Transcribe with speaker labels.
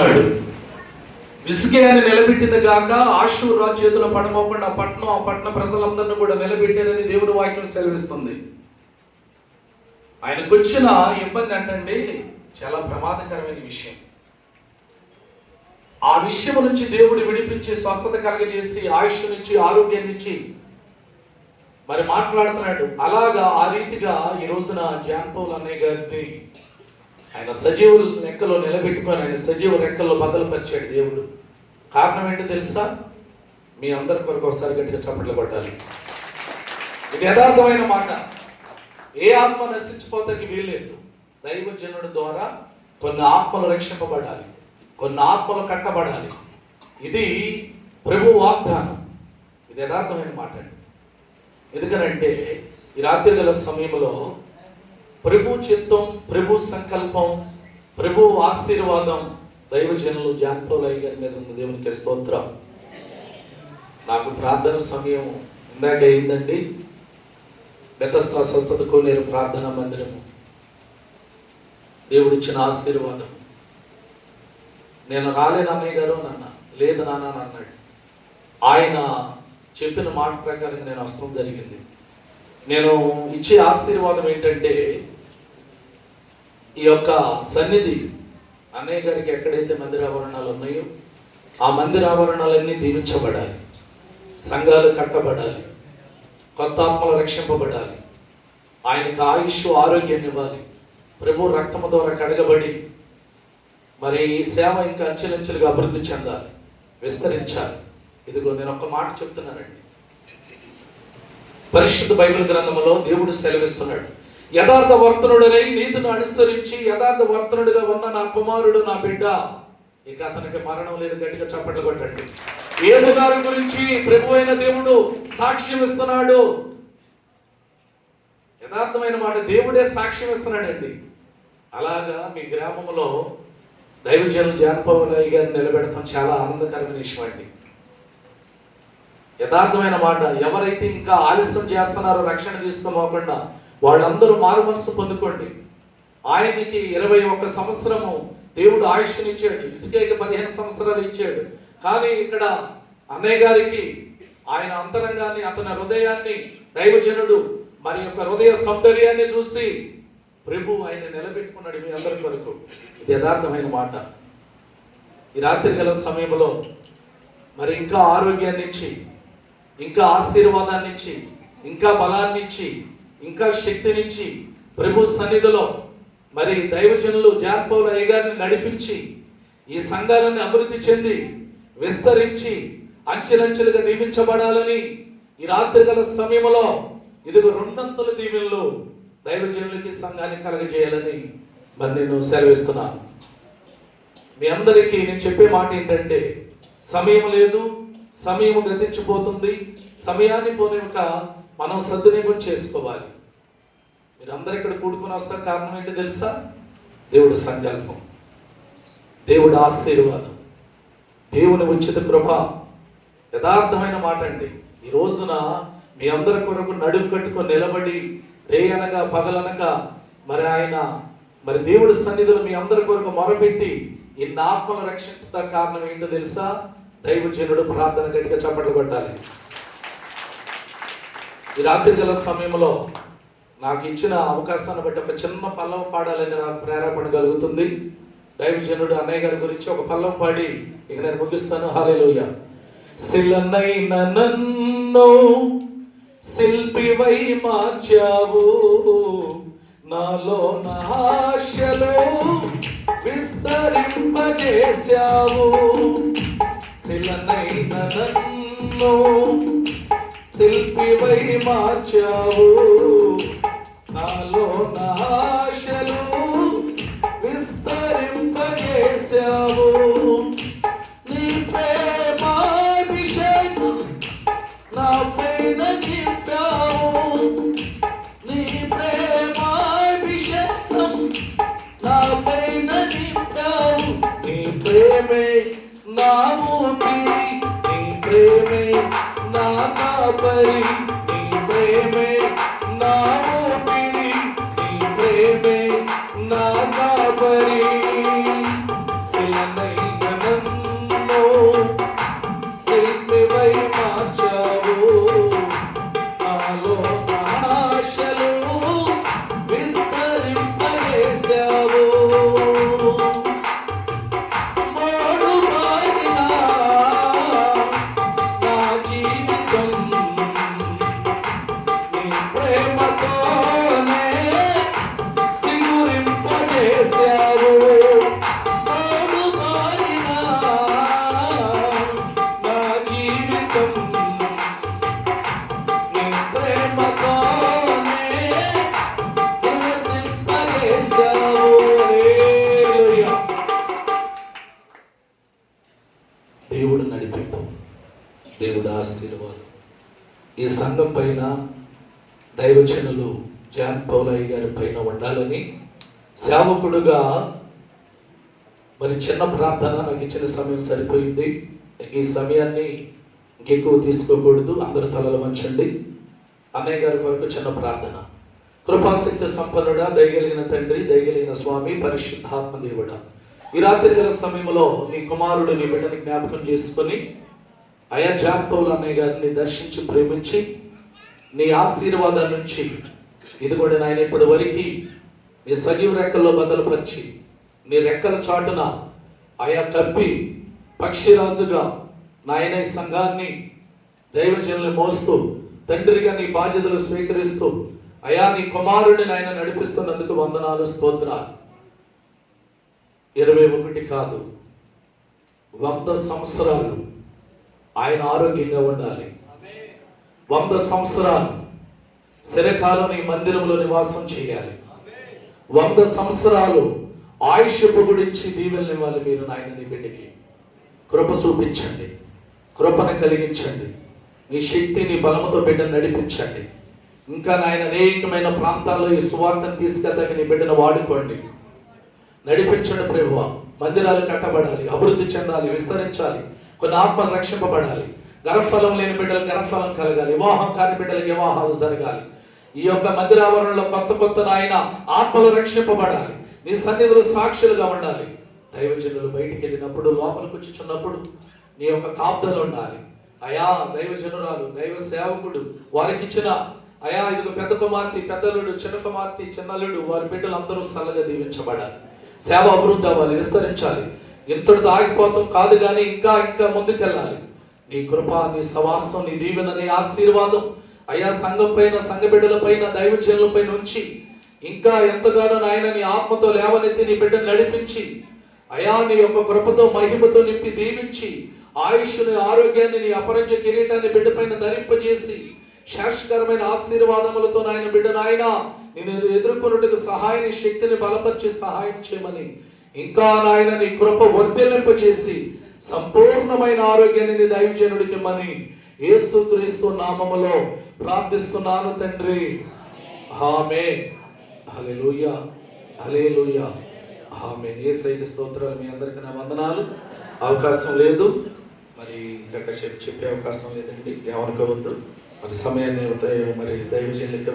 Speaker 1: చెప్తున్నాడు. హిజ్కియాని నిలబెట్టింది గాక ఆషూరు రాజు చేతిలో పడమోకుండా ఆ పట్టణ ప్రజలందరినీ కూడా నిలబెట్టారని దేవుడి వాక్యం సెలవిస్తుంది. ఆయనకు వచ్చిన ఇబ్బంది ఏంటండి, చాలా ప్రమాదకరమైన విషయం. ఆ విషయం నుంచి దేవుడు విడిపించి స్వస్థత కలగజేసి ఆయుష్నిచ్చి ఆరోగ్యాన్నిచ్చి మరి మాట్లాడుతున్నాడు. అలాగా ఆ రీతిగా ఈ రోజున జాన్ పౌల్ అన్నయ్య గారిని ఆయన సజీవుల లెక్కలో నిలబెట్టుకొని ఆయన సజీవ రెక్కల్లో బద్దలుపరిచాడు దేవుడు. కారణం ఏంటో తెలుసా? మీ అందరి కొరకు ఒకసారి గట్టిగా చప్పట్లు కొట్టాలి. ఇది యథార్థమైన మాట. ఏ ఆత్మ నశించిపోతానికి వీల్లేదు. దైవజనుడి ద్వారా కొన్ని ఆత్మలు రక్షింపబడాలి, కొన్ని ఆత్మలు కట్టబడాలి. ఇది ప్రభు వాగ్దానం. ఇది యథార్థమైన మాట అండి. ఎందుకనంటే ఈ రాత్రి గల సమయంలో ప్రభు చిత్తం, ప్రభు సంకల్పం, ప్రభు ఆశీర్వాదం దైవజనులు జాన్ పౌల్ అయ్య గారి మీద ఉంది. దేవునికి స్తోత్రం. నాకు ప్రార్థన సమయం ఇందాక అయిందండి. బెతస్తా స్వస్థత కోనేరు ప్రార్థనా మందిరము దేవుడిచ్చిన ఆశీర్వాదం. నేను రాలేను అన్నయ్య గారు అన్నా. లేదు నాన్న అన్నాడు. ఆయన చెప్పిన మాట ప్రకారంగా నేను వస్తడం జరిగింది. నేను ఇచ్చే ఆశీర్వాదం ఏంటంటే ఈ యొక్క సన్నిధి అన్నయ్య గారికి ఎక్కడైతే మందిరాభరణాలు ఉన్నాయో ఆ మందిరాభరణాలన్నీ దీవించబడాలి, సంఘాలు కట్టబడాలి, కొత్త ఆత్మలు రక్షింపబడాలి, ఆయనకు ఆయుష్ ఆరోగ్యాన్ని ఇవ్వాలి, ప్రభు రక్తము ద్వారా కడగబడి మరి ఈ సేవ ఇంకా అంచెలంచెలుగా అభివృద్ధి చెందాలి, విస్తరించాలి. ఇదిగో నేను ఒక మాట చెప్తున్నానండి. పరిశుద్ధ బైబిల్ గ్రంథంలో దేవుడు సెలవిస్తున్నాడు, యథార్థ వర్తనుడనై నీతిని అనుసరించి యథార్థ వర్తనుడిగా ఉన్న నా కుమారుడు నా బిడ్డ, ఇక అతనికి మరణం లేదు. గట్టిగా చప్పట్లు కొట్టండి. ఏదు గారి గురించి ప్రభు అయిన దేవుడు సాక్ష్యం ఇస్తున్నాడు. యథార్థమైన మాట, దేవుడే సాక్ష్యం ఇస్తున్నాడండి. అలాగా మీ గ్రామంలో దైవజనులు జాన్ పౌల్ అయ్య గారిని నిలబెడతాం చాలా ఆనందకరమైన విషయం అండి. యథార్థమైన మాట, ఎవరైతే ఇంకా ఆలస్యం చేస్తున్నారో రక్షణ తీసుకోకుండా వాళ్ళందరూ మారు మనసు పొందుకోండి. ఆయనకి 21 సంవత్సరము దేవుడు ఆయుష్ని ఇచ్చాడు. హిజ్కియాకి 15 సంవత్సరాలు ఇచ్చాడు. కానీ ఇక్కడ అన్నయ్య గారికి ఆయన అంతరంగాన్ని, అతని హృదయాన్ని దైవజనుడు మరి యొక్క హృదయ సౌందర్యాన్ని చూసి ప్రభు ఆయన నిలబెట్టుకున్నాడు మీ అందరి వరకు. ఇది యథార్థమైన మాట. ఈ రాత్రి గల సమయంలో మరి ఇంకా ఆరోగ్యాన్ని ఇచ్చి, ఇంకా ఆశీర్వాదాన్ని ఇచ్చి, ఇంకా బలాన్ని ఇచ్చి, ఇంకా శక్తినిచ్చి ప్రభు సన్నిధిలో మరి దైవజనులు జాన్ పౌల్ అయ్య గారిని నడిపించి ఈ సంఘాలను అభివృద్ధి చెంది విస్తరించి అంచెలంచెలుగా దీవించబడాలని ఈ రాత్రి గల సమయంలో ఇదిగో 2 దీవెనలు దైవజనులకి సంఘాన్ని కలగజేయాలని మరి నేను సెలవిస్తున్నాను. మీ అందరికీ నేను చెప్పే మాట ఏంటంటే, సమయం లేదు, సమయం గతించిపోతుంది. సమయాన్ని పోనిక మనం సద్వినియోగం చేసుకోవాలి. మీరందరూ ఇక్కడ కూడుకుని వస్తారు. కారణం ఏంటో తెలుసా? దేవుడి సంకల్పం, దేవుడి ఆశీర్వాదం, దేవుని ఉచిత కృప. యథార్థమైన మాట అండి. ఈ రోజున మీ అందరి కొరకు నడుము కట్టుకొని నిలబడి రే అనగా పగలనక మరి ఆయన మరి దేవుడి సన్నిధిలో మీ అందరి కొరకు మొరపెట్టి ఇన్ని ఆత్మలు రక్షించడానికి కారణం ఏంటో తెలుసా? దైవజనుడు ప్రార్థన గట్టిగా చప్పట్లు కొట్టాలి. ఈ రాత్రి గల సమయంలో నాకు ఇచ్చిన అవకాశాన్ని బట్టి ఒక చిన్న పల్లవి పాడాలని నాకు ప్రేరేపణ కలుగుతుంది. దైవజనుడు అన్నయ్య గారి గురించి ఒక పల్లవి పాడి ఇక నేను ముగిస్తాను. హల్లెలూయా. శిలనైన నన్ను శిల్పివై మార్చావు, నాలో నా ఆశలు విస్తరింపజేశావు. శిలనైన నన్ను శిల్పివై మార్చావు, నాలో నా ఆశలు విస్తరింపజేశావు. నీ ప్రేమాభిషేకం నా పైన నింపావు, నీ ప్రేమాభిషేకం నా పైన నింపావు. నీ ప్రేమే నా ఊపిరి, నీ ప్రేమే నా కాపరి, నీ ప్రేమే నా ఊపిరి, నీ ప్రేమే నా కాపరి. శిలనైన దేవుడు నడిపింపు, దేవుడు ఆశీర్వాదం ఈ సంఘం పైన, దైవజనులు జాన్ పౌలయ్య గారి పైన ఉండాలని సేవకుడుగా మరి చిన్న ప్రార్థన, నాకు ఇచ్చిన సమయం సరిపోయింది. ఈ సమయాన్ని ఇంకెక్కువ తీసుకోకూడదు. అందరూ తలలు వంచండి. అన్నయ్య గారి వరకు చిన్న ప్రార్థన. కృపాశక్తి సంపన్నుడా, దయగలిగిన తండ్రి, దయగలిగిన స్వామి, పరిశుద్ధాత్మ దేవుడా, ఈ రాత్రి గల సమయంలో నీ కుమారుడు నీ బిడ్డని జ్ఞాపకం చేసుకొని అయా జాన్ పౌలు అన్నయ్య గారిని దర్శించి ప్రేమించి నీ ఆశీర్వాదాల నుంచి ఇది కూడా నాయన ఇప్పటి వరకు నీ సజీవ రెక్కల్లో బదలుపరిచి నీ రెక్కల చాటున ఆయా కప్పి పక్షిరాజుగా నాయన ఈ సంఘాన్ని దైవజనులు మోస్తూ తండ్రిగా నీ బాధ్యతలు స్వీకరిస్తూ అయా నీ కుమారుడిని ఆయన నడిపిస్తున్నందుకు వందనాలు, స్తోత్రాలు. 21 కాదు 100 సంవత్సరాలు ఆయన ఆరోగ్యంగా ఉండాలి. 100 సంవత్సరాలు శిరకాలం నీ మందిరంలో నివాసం చేయాలి. 100 సంవత్సరాలు ఆయుష్ గురించి దీవెనలివ్వాలి మీరు నాయన. నీ బిడ్డకి కృప చూపించండి, కృపను కలిగించండి. నీ శక్తి, నీ బలముతో బిడ్డను నడిపించండి. ఇంకా నాయన అనేకమైన ప్రాంతాల్లో ఈ సువార్తను తీసుకెళ్తాక నీ బిడ్డను వాడుకోండి, నడిపించండి ప్రభువా. మందిరాలు కట్టబడాలి, అభివృద్ధి చెందాలి, విస్తరించాలి. కొన్ని ఆత్మలు రక్షింపబడాలి. గర్భఫలం లేని బిడ్డలకు గర్భఫలం కలగాలి. వివాహం కాని బిడ్డలకు వివాహాలు జరగాలి. ఈ యొక్క మందిరావరణలో కొత్త నాయన ఆత్మలు రక్షింపబడాలి. నీ సన్నిధిలో సాక్షులుగా ఉండాలి. దైవజనులు బయటికి వెళ్ళినప్పుడు, లోపలికి వచ్చుచున్నప్పుడు నీ యొక్క కాపుదలు ఉండాలి. అయా దైవజనురాలు, దైవ సేవకుడు వారికి ఇచ్చిన అయా ఇదిగో పెద్ద కుమార్తె, పెద్దలుడు, చిన్న కుమార్తె, చిన్నలుడు, వారి బిడ్డలు అందరూ చల్లగా దీవించబడాలి. సేవ అభివృద్ధి అవ్వాలి, విస్తరించాలి. ఇంతటితో ఆగిపోతాం కాదు కానీ ఇంకా ముందుకెళ్ళాలి. నీ కృప, నీ సవాసం, నీ దీవెన, నీ ఆశీర్వాదం అయా సంఘం పైన, సంఘ బిడ్డల పైన, దైవజనుల పైన ఉంచి ఇంకా ఎంతగానో నాయన నీ ఆత్మతో లేవనెత్తి నీ బిడ్డను నడిపించి అయా నీ యొక్క కృపతో, మహిమతో నింపి దీవించి ఆయుష్ని, ఆరోగ్యాన్ని, నీ అపరంజ కిరీటాన్ని బిడ్డ పైన ధరింపజేసి శాశ్వతమైన ఆశీర్వాదములతో నాయన బిడ్డ నాయన నేను ఎదుర్కొన్నట్టుకు సహాయాన్ని, శక్తిని బలపరిచి సహాయం చేయమని ఇంకా నాయన నీ కృప వర్ధిల్లింపజేసి సంపూర్ణమైన ఆరోగ్యాన్ని నీ దైవజనుడికి మని యేసుక్రీస్తు నామములో ప్రార్థిస్తున్నాను తండ్రి. ఆమేన్. హల్లెలూయా, హల్లెలూయా, ఆమేన్. యేసయ్యకి స్తోత్రాలు. మీ అందరికీ నా వందనాలు. అవకాశం లేదు మరి ఇంకా చెప్పే అవకాశం లేదండి, ఏమనుకోవద్దు. మరి సమయాన్ని మరి దైవజనులకి